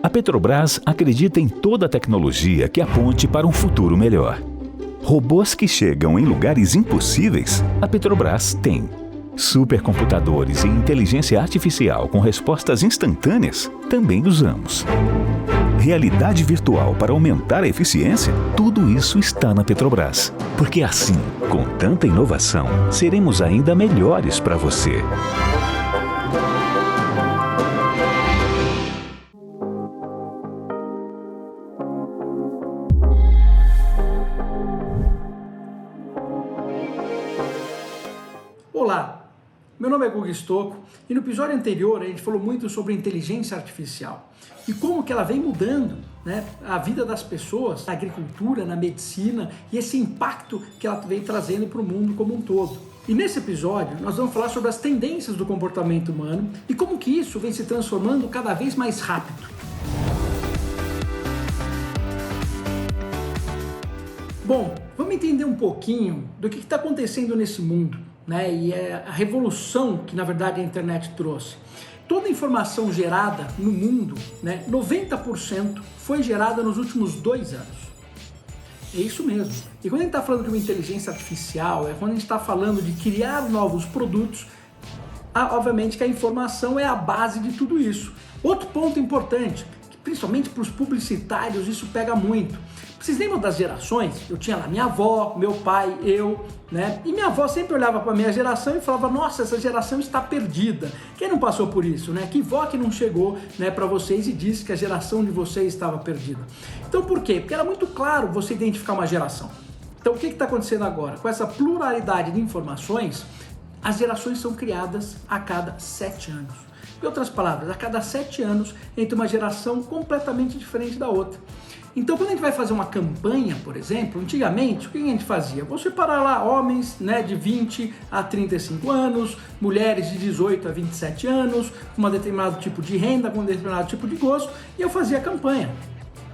A Petrobras acredita em toda a tecnologia que aponte para um futuro melhor. Robôs que chegam em lugares impossíveis, a Petrobras tem. Supercomputadores e inteligência artificial com respostas instantâneas, também usamos. Realidade virtual para aumentar a eficiência, tudo isso está na Petrobras. Porque assim, com tanta inovação, seremos ainda melhores para você. Olá, meu nome é Guga Stocco e no episódio anterior a gente falou muito sobre inteligência artificial e como que ela vem mudando, né, a vida das pessoas na agricultura, na medicina e esse impacto que ela vem trazendo para o mundo como um todo. E nesse episódio nós vamos falar sobre as tendências do comportamento humano e como que isso vem se transformando cada vez mais rápido. Bom, vamos entender um pouquinho do que está acontecendo nesse mundo, né? E é a revolução que na verdade a internet trouxe. Toda a informação gerada no mundo, né, 90% foi gerada nos últimos 2 anos. É isso mesmo. E quando a gente está falando de uma inteligência artificial, é quando a gente está falando de criar novos produtos, obviamente que a informação é a base de tudo isso. Outro ponto importante, que principalmente para os publicitários isso pega muito. Vocês lembram das gerações? Eu tinha lá minha avó, meu pai, eu, né? E minha avó sempre olhava para a minha geração e falava, nossa, essa geração está perdida. Quem não passou por isso, né? Que vó que não chegou, né, para vocês e disse que a geração de vocês estava perdida. Então por quê? Porque era muito claro você identificar uma geração. Então o que está acontecendo agora? Com essa pluralidade de informações, as gerações são criadas a cada 7 anos. Em outras palavras, a cada 7 anos entra uma geração completamente diferente da outra. Então, quando a gente vai fazer uma campanha, por exemplo, antigamente, o que a gente fazia? Vou separar lá homens, né, de 20 a 35 anos, mulheres de 18 a 27 anos, com um determinado tipo de renda, com um determinado tipo de gosto, e eu fazia a campanha.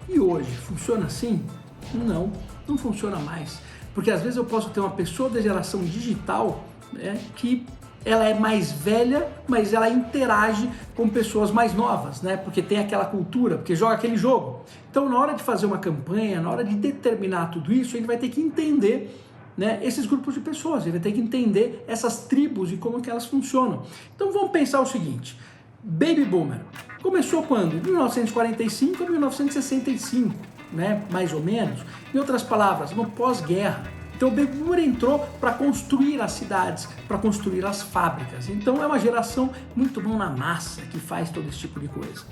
E hoje, funciona assim? Não funciona mais. Porque às vezes eu posso ter uma pessoa da geração digital, né, que ela é mais velha, mas ela interage com pessoas mais novas, né? Porque tem aquela cultura, porque joga aquele jogo. Então, na hora de fazer uma campanha, na hora de determinar tudo isso, a gente vai ter que entender, né, esses grupos de pessoas, a gente vai ter que entender essas tribos e como que elas funcionam. Então, vamos pensar o seguinte, Baby Boomer começou quando? De 1945 a 1965, né? Mais ou menos. Em outras palavras, no pós-guerra. Então o Baby Boomer entrou para construir as cidades, para construir as fábricas. Então é uma geração muito mão na massa que faz todo esse tipo de coisa.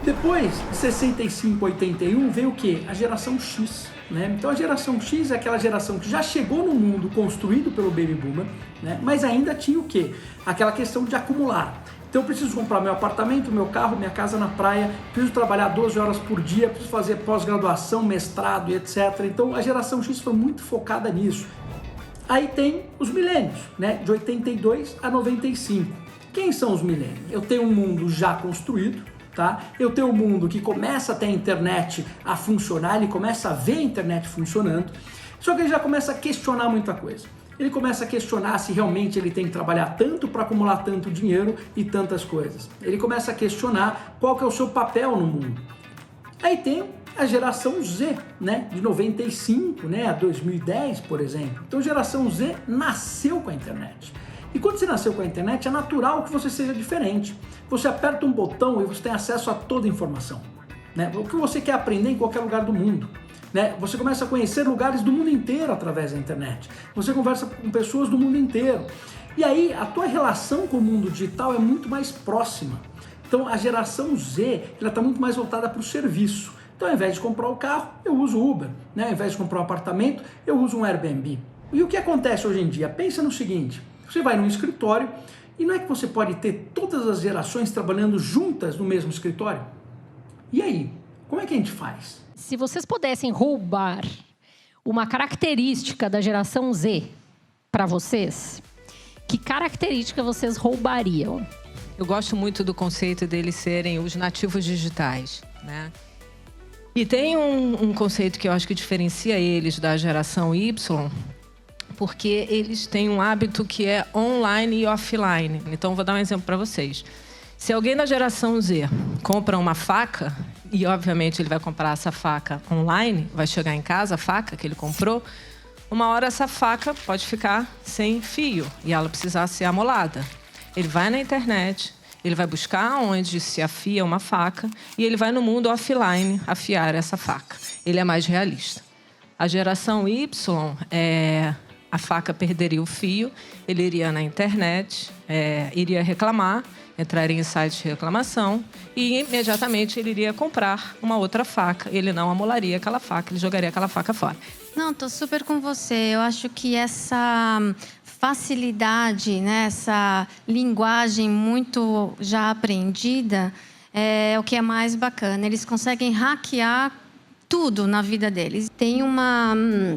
Depois de 65 a 81 veio o quê? A geração X. Né? Então a geração X é aquela geração que já chegou no mundo construído pelo Baby Boomer, né? Mas ainda tinha o quê? Aquela questão de acumular. Então eu preciso comprar meu apartamento, meu carro, minha casa na praia, preciso trabalhar 12 horas por dia, preciso fazer pós-graduação, mestrado e etc. Então a geração X foi muito focada nisso. Aí tem os milênios, né? De 82 a 95. Quem são os milênios? Eu tenho um mundo já construído, tá? Eu tenho um mundo que começa a ter a internet a funcionar, ele começa a ver a internet funcionando, só que ele já começa a questionar muita coisa. Ele começa a questionar se realmente ele tem que trabalhar tanto para acumular tanto dinheiro e tantas coisas. Ele começa a questionar qual que é o seu papel no mundo. Aí tem a geração Z, né, de 95, né, a 2010, por exemplo. Então a geração Z nasceu com a internet. E quando você nasceu com a internet, é natural que você seja diferente. Você aperta um botão e você tem acesso a toda a informação, né? O que você quer aprender em qualquer lugar do mundo. Né? Você começa a conhecer lugares do mundo inteiro através da internet. Você conversa com pessoas do mundo inteiro. E aí a tua relação com o mundo digital é muito mais próxima. Então a geração Z está muito mais voltada para o serviço. Então ao invés de comprar o carro, eu uso o Uber. Né? Ao invés de comprar um apartamento, eu uso um Airbnb. E o que acontece hoje em dia? Pensa no seguinte, você vai num escritório e não é que você pode ter todas as gerações trabalhando juntas no mesmo escritório? E aí, como é que a gente faz? Se vocês pudessem roubar uma característica da geração Z para vocês, que característica vocês roubariam? Eu gosto muito do conceito deles serem os nativos digitais, né? E tem um conceito que eu acho que diferencia eles da geração Y, porque eles têm um hábito que é online e offline. Então, vou dar um exemplo para vocês. Se alguém da geração Z compra uma faca, e obviamente ele vai comprar essa faca online, vai chegar em casa a faca que ele comprou, uma hora essa faca pode ficar sem fio e ela precisar ser amolada. Ele vai na internet, ele vai buscar onde se afia uma faca e ele vai no mundo offline afiar essa faca. Ele é mais realista. A geração Y, a faca perderia o fio, ele iria na internet, iria reclamar, entraria em site de reclamação e imediatamente ele iria comprar uma outra faca. Ele não amolaria aquela faca, ele jogaria aquela faca fora. Não, estou super com você. Eu acho que essa facilidade, né, essa linguagem muito já aprendida é o que é mais bacana. Eles conseguem hackear tudo na vida deles. Tem uma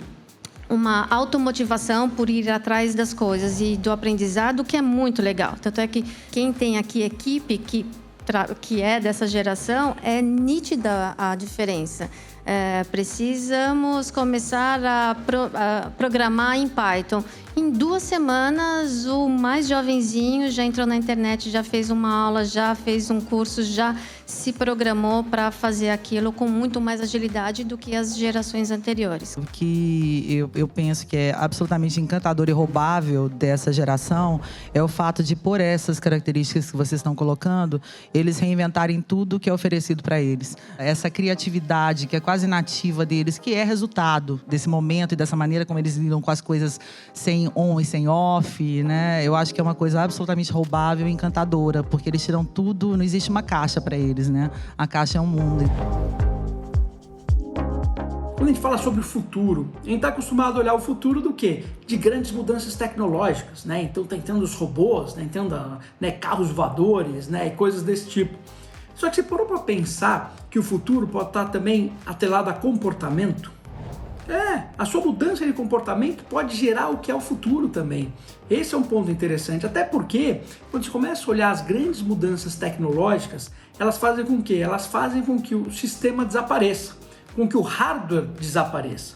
automotivação por ir atrás das coisas e do aprendizado que é muito legal. Tanto é que quem tem aqui equipe que é dessa geração, é nítida a diferença. Precisamos começar a programar em Python. Em 2 semanas, o mais jovenzinho já entrou na internet, já fez uma aula, já fez um curso, já se programou para fazer aquilo com muito mais agilidade do que as gerações anteriores. O que eu penso que é absolutamente encantador e roubável dessa geração é o fato de, por essas características que vocês estão colocando, eles reinventarem tudo que é oferecido para eles. Essa criatividade que é quase nativa deles, que é resultado desse momento e dessa maneira como eles lidam com as coisas sem on e sem off, né? Eu acho que é uma coisa absolutamente roubável e encantadora, porque eles tiram tudo, não existe uma caixa para eles, né? A caixa é um mundo. Quando a gente fala sobre o futuro, a gente está acostumado a olhar o futuro do quê? De grandes mudanças tecnológicas, né? Então tá entrando os robôs, né? Entrando, carros voadores, né? E coisas desse tipo. Só que você parou para pensar que o futuro pode estar também atrelado a comportamento? A sua mudança de comportamento pode gerar o que é o futuro também. Esse é um ponto interessante, até porque quando você começa a olhar as grandes mudanças tecnológicas, elas fazem com que? Elas fazem com que o sistema desapareça, com que o hardware desapareça.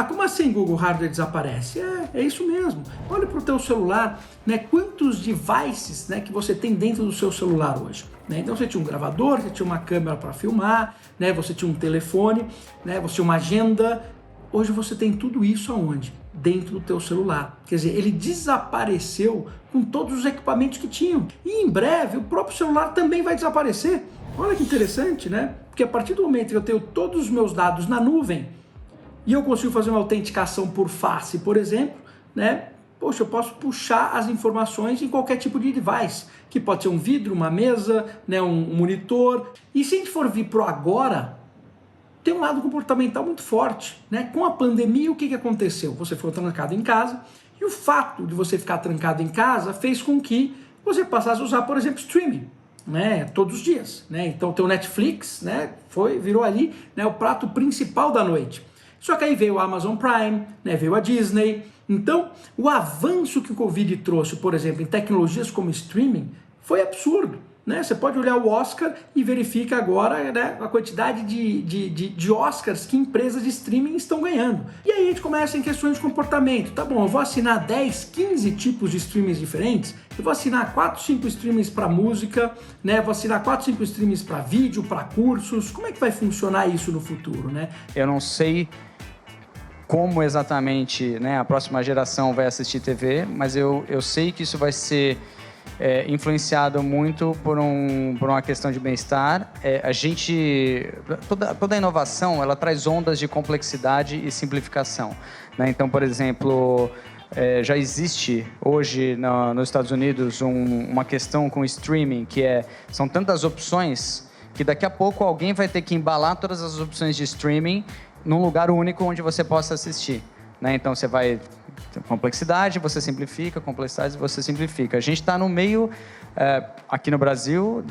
Como assim, Google, o hardware desaparece? É isso mesmo. Olha para o teu celular, né? Quantos devices, né, que você tem dentro do seu celular hoje. Né? Então você tinha um gravador, você tinha uma câmera para filmar, né? Você tinha um telefone, né? Você tinha uma agenda. Hoje você tem tudo isso aonde? Dentro do teu celular. Quer dizer, ele desapareceu com todos os equipamentos que tinham. E em breve o próprio celular também vai desaparecer. Olha que interessante, né? Porque a partir do momento que eu tenho todos os meus dados na nuvem e eu consigo fazer uma autenticação por face, por exemplo, né? Poxa, eu posso puxar as informações em qualquer tipo de device, que pode ser um vidro, uma mesa, né? Um monitor. E se a gente for vir pro agora, tem um lado comportamental muito forte, né? Com a pandemia, o que aconteceu? Você ficou trancado em casa e o fato de você ficar trancado em casa fez com que você passasse a usar, por exemplo, streaming, né? Todos os dias, né? Então, o teu Netflix, né? Virou ali, né? O prato principal da noite. Só que aí veio o Amazon Prime, né? Veio a Disney. Então, o avanço que o Covid trouxe, por exemplo, em tecnologias como streaming, foi absurdo. Né? Você pode olhar o Oscar e verifica agora, né, a quantidade de Oscars que empresas de streaming estão ganhando. E aí a gente começa em questões de comportamento. Tá bom, eu vou assinar 10, 15 tipos de streamings diferentes, eu vou assinar 4, 5 streamings para música, né? Vou assinar 4, 5 streamings para vídeo, para cursos. Como é que vai funcionar isso no futuro? Né? Eu não sei como exatamente, né, a próxima geração vai assistir TV, mas eu sei que isso vai ser influenciado muito por uma questão de bem-estar. Toda inovação, ela traz ondas de complexidade e simplificação, né? Então, por exemplo, já existe hoje nos Estados Unidos uma questão com streaming, são tantas opções que daqui a pouco alguém vai ter que embalar todas as opções de streaming num lugar único onde você possa assistir, né? Então, você vai... Complexidade, você simplifica, complexidade, você simplifica. A gente está no meio, aqui no Brasil,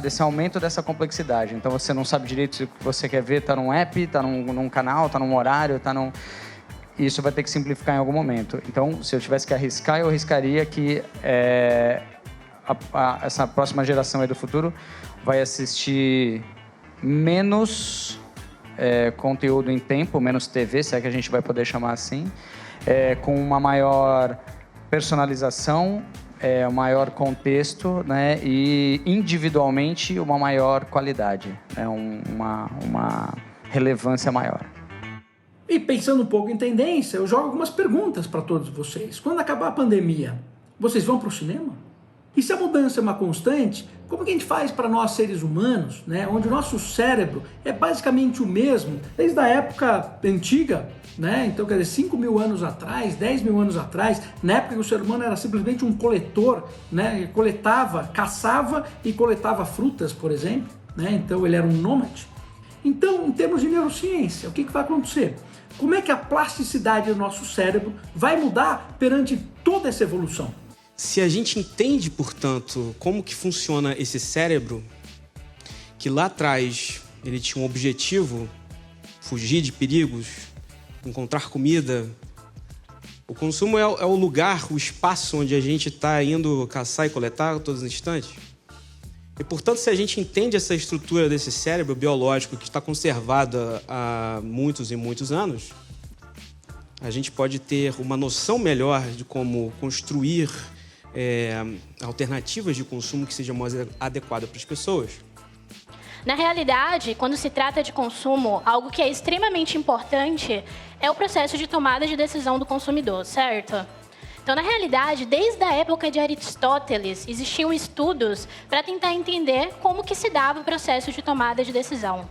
desse aumento dessa complexidade. Então, você não sabe direito se o que você quer ver está num app, está num canal, está num horário, está num... Isso vai ter que simplificar em algum momento. Então, se eu tivesse que arriscar, eu arriscaria que essa próxima geração aí do futuro vai assistir menos conteúdo em tempo, menos TV, se é que a gente vai poder chamar assim, com uma maior personalização, um maior contexto, né, e individualmente uma maior qualidade, né, uma relevância maior. E pensando um pouco em tendência, eu jogo algumas perguntas para todos vocês. Quando acabar a pandemia, vocês vão para o cinema? E se a mudança é uma constante, como que a gente faz para nós seres humanos, né, onde o nosso cérebro é basicamente o mesmo desde a época antiga, né? Então, quer dizer, 5 mil anos atrás, 10 mil anos atrás, na época que o ser humano era simplesmente um coletor, né? Coletava, caçava e coletava frutas, por exemplo, né? Então ele era um nômade. Então, em termos de neurociência, o que vai acontecer? Como é que a plasticidade do nosso cérebro vai mudar perante toda essa evolução? Se a gente entende, portanto, como que funciona esse cérebro, que lá atrás ele tinha um objetivo, fugir de perigos, encontrar comida, o consumo é o lugar, o espaço onde a gente está indo caçar e coletar a todos os instantes. E, portanto, se a gente entende essa estrutura desse cérebro biológico que está conservada há muitos e muitos anos, a gente pode ter uma noção melhor de como construir alternativas de consumo que sejam mais adequadas para as pessoas. Na realidade, quando se trata de consumo, algo que é extremamente importante é o processo de tomada de decisão do consumidor, certo? Então, na realidade, desde a época de Aristóteles, existiam estudos para tentar entender como que se dava o processo de tomada de decisão.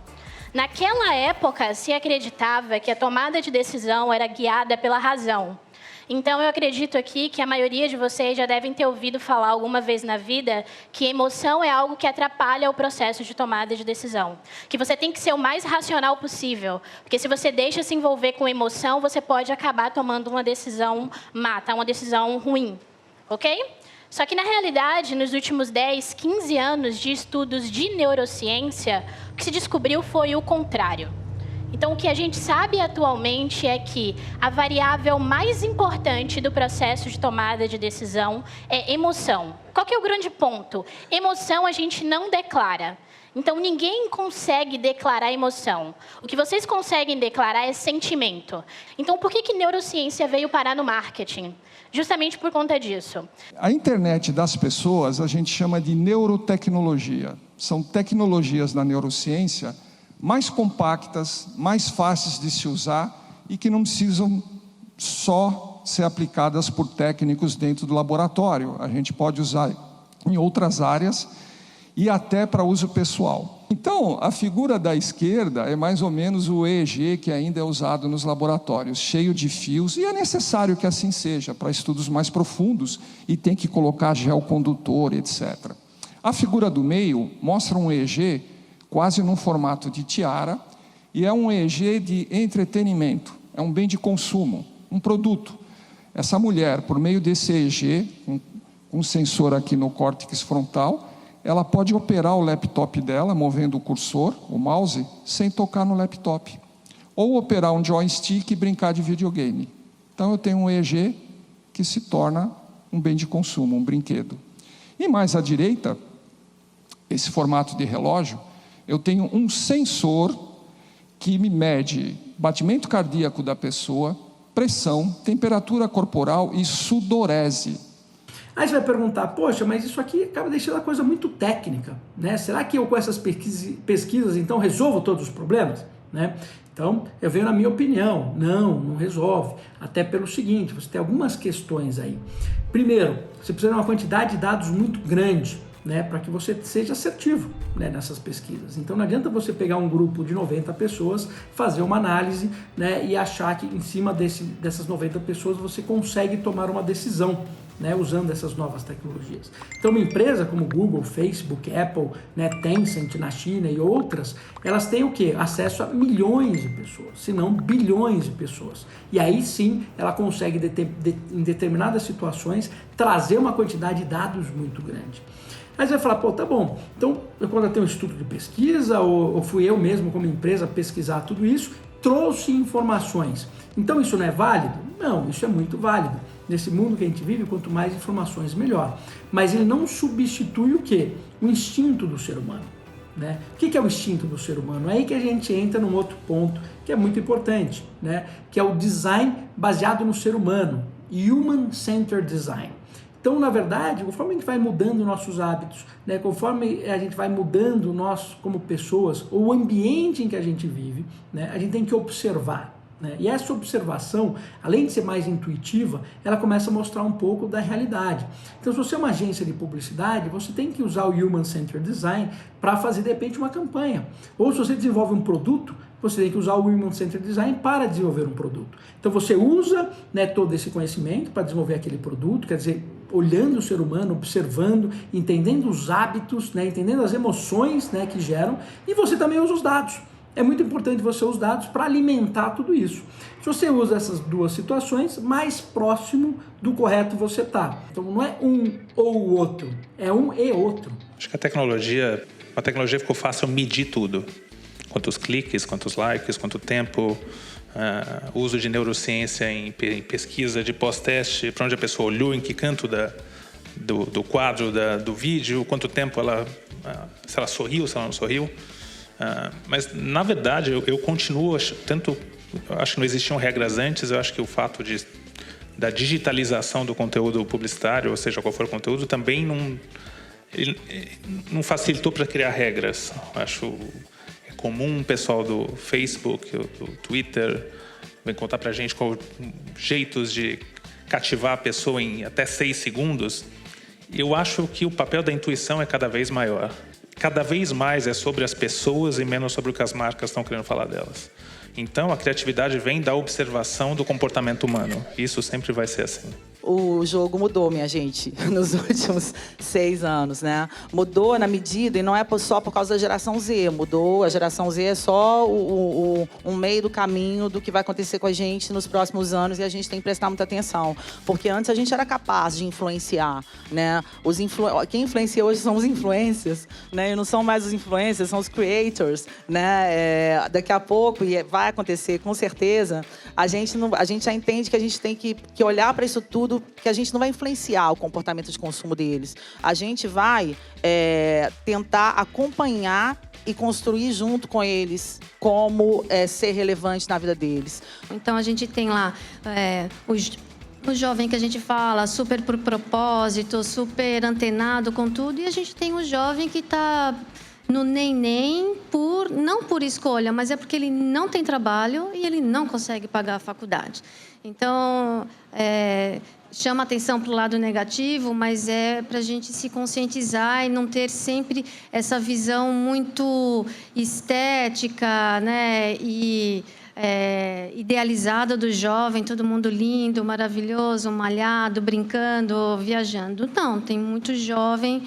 Naquela época, se acreditava que a tomada de decisão era guiada pela razão. Então, eu acredito aqui que a maioria de vocês já devem ter ouvido falar alguma vez na vida que emoção é algo que atrapalha o processo de tomada de decisão. Que você tem que ser o mais racional possível, porque se você deixa se envolver com emoção, você pode acabar tomando uma decisão mata, uma decisão ruim, ok? Só que, na realidade, nos últimos 10, 15 anos de estudos de neurociência, o que se descobriu foi o contrário. Então, o que a gente sabe atualmente é que a variável mais importante do processo de tomada de decisão é emoção. Qual que é o grande ponto? Emoção a gente não declara. Então, ninguém consegue declarar emoção. O que vocês conseguem declarar é sentimento. Então, por que neurociência veio parar no marketing? Justamente por conta disso. A internet das pessoas a gente chama de neurotecnologia. São tecnologias da neurociência mais compactas, mais fáceis de se usar e que não precisam só ser aplicadas por técnicos dentro do laboratório. A gente pode usar em outras áreas e até para uso pessoal. Então, a figura da esquerda é mais ou menos o EEG que ainda é usado nos laboratórios, cheio de fios, e é necessário que assim seja para estudos mais profundos e tem que colocar gel condutor, etc. A figura do meio mostra um EEG quase num formato de tiara, e é um EEG de entretenimento, é um bem de consumo, um produto. Essa mulher, por meio desse EEG, com um sensor aqui no córtex frontal, ela pode operar o laptop dela, movendo o cursor, o mouse, sem tocar no laptop. Ou operar um joystick e brincar de videogame. Então eu tenho um EEG que se torna um bem de consumo, um brinquedo. E mais à direita, esse formato de relógio, eu tenho um sensor que me mede batimento cardíaco da pessoa, pressão, temperatura corporal e sudorese. Aí você vai perguntar, poxa, mas isso aqui acaba deixando a coisa muito técnica, né? Será que eu com essas pesquisas então resolvo todos os problemas, né? Então, eu venho na minha opinião, não resolve. Até pelo seguinte, você tem algumas questões aí. Primeiro, você precisa de uma quantidade de dados muito grande, né, para que você seja assertivo, né, nessas pesquisas. Então não adianta você pegar um grupo de 90 pessoas, fazer uma análise, né, e achar que em cima dessas 90 pessoas você consegue tomar uma decisão, né, usando essas novas tecnologias. Então uma empresa como Google, Facebook, Apple, né, Tencent na China e outras, elas têm o quê? Acesso a milhões de pessoas, se não bilhões de pessoas. E aí sim ela consegue, em determinadas situações, trazer uma quantidade de dados muito grande. Aí você vai falar, pô, tá bom, então eu contratei um instituto de pesquisa, ou fui eu mesmo como empresa pesquisar tudo isso, trouxe informações. Então isso não é válido? Não, isso é muito válido. Nesse mundo que a gente vive, quanto mais informações, melhor. Mas ele não substitui o quê? O instinto do ser humano, né? O que é o instinto do ser humano? É aí que a gente entra num outro ponto que é muito importante, né? Que é o design baseado no ser humano, Human-Centered Design. Então, na verdade, conforme a gente vai mudando nossos hábitos, né, conforme a gente vai mudando nós como pessoas, ou o ambiente em que a gente vive, né, a gente tem que observar. Né? E essa observação, além de ser mais intuitiva, ela começa a mostrar um pouco da realidade. Então, se você é uma agência de publicidade, você tem que usar o Human Centered Design para fazer, de repente, uma campanha. Ou se você desenvolve um produto, você tem que usar o Human Centered Design para desenvolver um produto. Então, você usa, né, todo esse conhecimento para desenvolver aquele produto, quer dizer, olhando o ser humano, observando, entendendo os hábitos, né, entendendo as emoções, né, que geram, e você também usa os dados. É muito importante você usar os dados para alimentar tudo isso. Se você usa essas duas situações, mais próximo do correto você está. Então não é um ou o outro, é um e outro. Acho que a tecnologia ficou fácil medir tudo. Quantos cliques, quantos likes, quanto tempo, uso de neurociência em pesquisa de pós-teste, para onde a pessoa olhou, em que canto do quadro, do vídeo, quanto tempo se ela sorriu, se ela não sorriu. Mas, na verdade, eu continuo, acho que não existiam regras antes, eu acho que o fato da digitalização do conteúdo publicitário, ou seja, qual for o conteúdo, também não facilitou para criar regras. Acho comum o pessoal do Facebook, do Twitter, vem contar para a gente jeitos de cativar a pessoa em até 6 segundos. Eu acho que o papel da intuição é cada vez maior. Cada vez mais é sobre as pessoas e menos sobre o que as marcas estão querendo falar delas. Então, a criatividade vem da observação do comportamento humano. Isso sempre vai ser assim. O jogo mudou, minha gente, nos últimos 6 anos, né? Mudou na medida, e não é só por causa da geração Z. Mudou, a geração Z é só um meio do caminho do que vai acontecer com a gente nos próximos anos, e a gente tem que prestar muita atenção. Porque antes a gente era capaz de influenciar, né? Quem influencia hoje são os influencers, né? E não são mais os influencers, são os creators, né? Daqui a pouco, e vai acontecer com certeza, a gente já entende que a gente tem que olhar para isso tudo, que a gente não vai influenciar o comportamento de consumo deles. A gente vai tentar acompanhar e construir junto com eles como ser relevante na vida deles. Então, a gente tem lá o jovem que a gente fala, super por propósito, super antenado com tudo, e a gente tem o jovem que está no nem não por escolha, mas é porque ele não tem trabalho e ele não consegue pagar a faculdade. Então, chama atenção para o lado negativo, mas é para a gente se conscientizar e não ter sempre essa visão muito estética, né? E idealizada do jovem, todo mundo lindo, maravilhoso, malhado, brincando, viajando. Não, tem muito jovem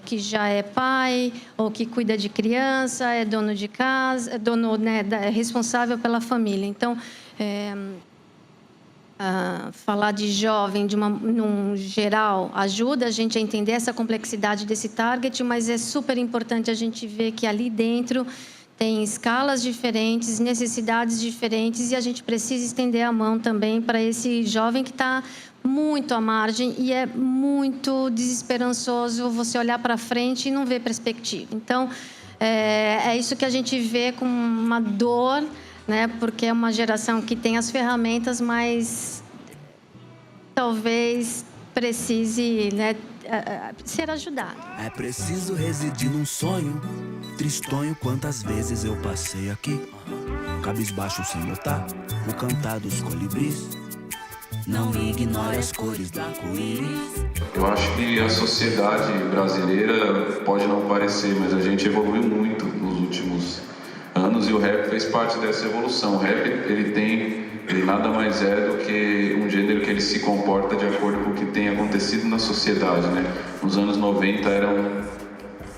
que já é pai ou que cuida de criança, é dono de casa, é responsável pela família. Então, falar de jovem num geral ajuda a gente a entender essa complexidade desse target, mas é super importante a gente ver que ali dentro tem escalas diferentes, necessidades diferentes, e a gente precisa estender a mão também para esse jovem que está muito à margem, e é muito desesperançoso você olhar para frente e não ver perspectiva. Então, é isso que a gente vê com uma dor, né? Porque é uma geração que tem as ferramentas, mas talvez precise, né, ser ajudado. É preciso residir num sonho, tristonho, quantas vezes eu passei aqui, cabisbaixo sem notar o cantar dos colibris. Não ignore as cores do arco-íris. Eu acho que a sociedade brasileira pode não parecer, mas a gente evoluiu muito nos últimos anos e o rap fez parte dessa evolução. O rap, ele nada mais é do que um gênero que ele se comporta de acordo com o que tem acontecido na sociedade, né? Nos anos 90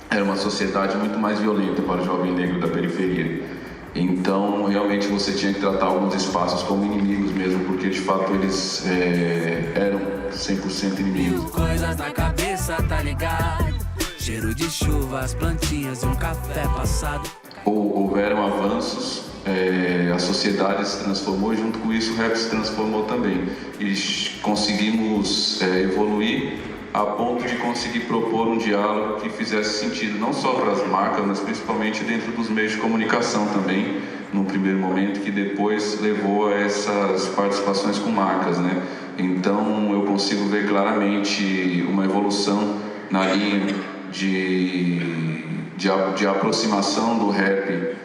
era uma sociedade muito mais violenta para o jovem negro da periferia. Então, realmente, você tinha que tratar alguns espaços como inimigos mesmo, porque, de fato, eles eram 100% inimigos. Coisas na cabeça, tá ligado? Cheiro de chuva, as plantinhas e um café passado. Houveram avanços, a sociedade se transformou e, junto com isso, o rap se transformou também. E conseguimos evoluir a ponto de conseguir propor um diálogo que fizesse sentido não só para as marcas, mas principalmente dentro dos meios de comunicação também, num primeiro momento, que depois levou a essas participações com marcas, né? Então eu consigo ver claramente uma evolução na linha de aproximação do rap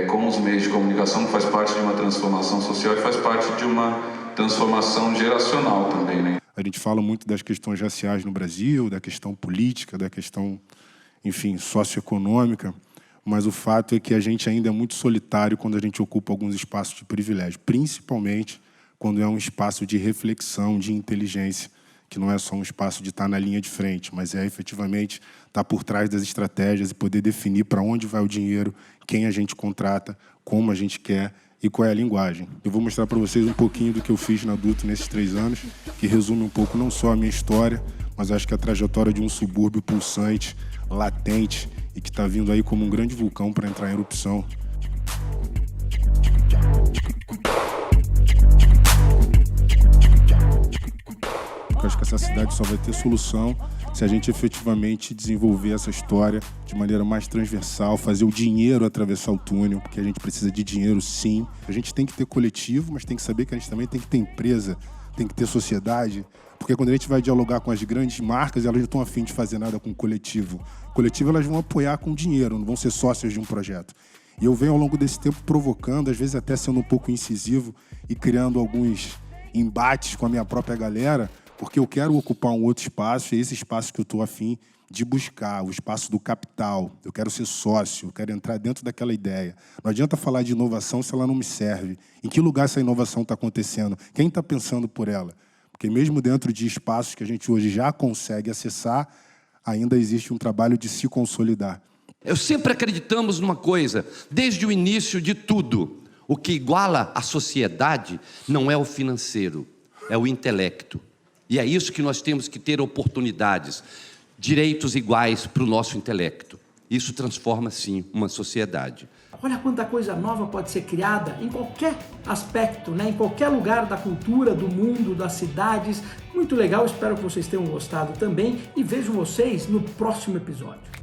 com os meios de comunicação, que faz parte de uma transformação social e faz parte de uma transformação geracional também, né? A gente fala muito das questões raciais no Brasil, da questão política, da questão, enfim, socioeconômica, mas o fato é que a gente ainda é muito solitário quando a gente ocupa alguns espaços de privilégio, principalmente quando é um espaço de reflexão, de inteligência, que não é só um espaço de estar na linha de frente, mas é efetivamente estar por trás das estratégias e poder definir para onde vai o dinheiro, quem a gente contrata, como a gente quer e qual é a linguagem. Eu vou mostrar para vocês um pouquinho do que eu fiz na Adulto nesses 3 anos, que resume um pouco não só a minha história, mas acho que a trajetória de um subúrbio pulsante, latente e que está vindo aí como um grande vulcão para entrar em erupção. Eu acho que essa cidade só vai ter solução se a gente efetivamente desenvolver essa história de maneira mais transversal, fazer o dinheiro atravessar o túnel, porque a gente precisa de dinheiro, sim. A gente tem que ter coletivo, mas tem que saber que a gente também tem que ter empresa, tem que ter sociedade, porque quando a gente vai dialogar com as grandes marcas, elas não estão a fim de fazer nada com o coletivo. O coletivo elas vão apoiar com dinheiro, não vão ser sócios de um projeto. E eu venho ao longo desse tempo provocando, às vezes até sendo um pouco incisivo e criando alguns embates com a minha própria galera, porque eu quero ocupar um outro espaço, e é esse espaço que eu estou a fim de buscar, o espaço do capital. Eu quero ser sócio, eu quero entrar dentro daquela ideia. Não adianta falar de inovação se ela não me serve. Em que lugar essa inovação está acontecendo? Quem está pensando por ela? Porque mesmo dentro de espaços que a gente hoje já consegue acessar, ainda existe um trabalho de se consolidar. Eu sempre acreditamos numa coisa, desde o início de tudo. O que iguala a sociedade não é o financeiro, é o intelecto. E é isso que nós temos que ter oportunidades, direitos iguais para o nosso intelecto. Isso transforma, sim, uma sociedade. Olha quanta coisa nova pode ser criada em qualquer aspecto, né? Em qualquer lugar da cultura, do mundo, das cidades. Muito legal, espero que vocês tenham gostado também e vejo vocês no próximo episódio.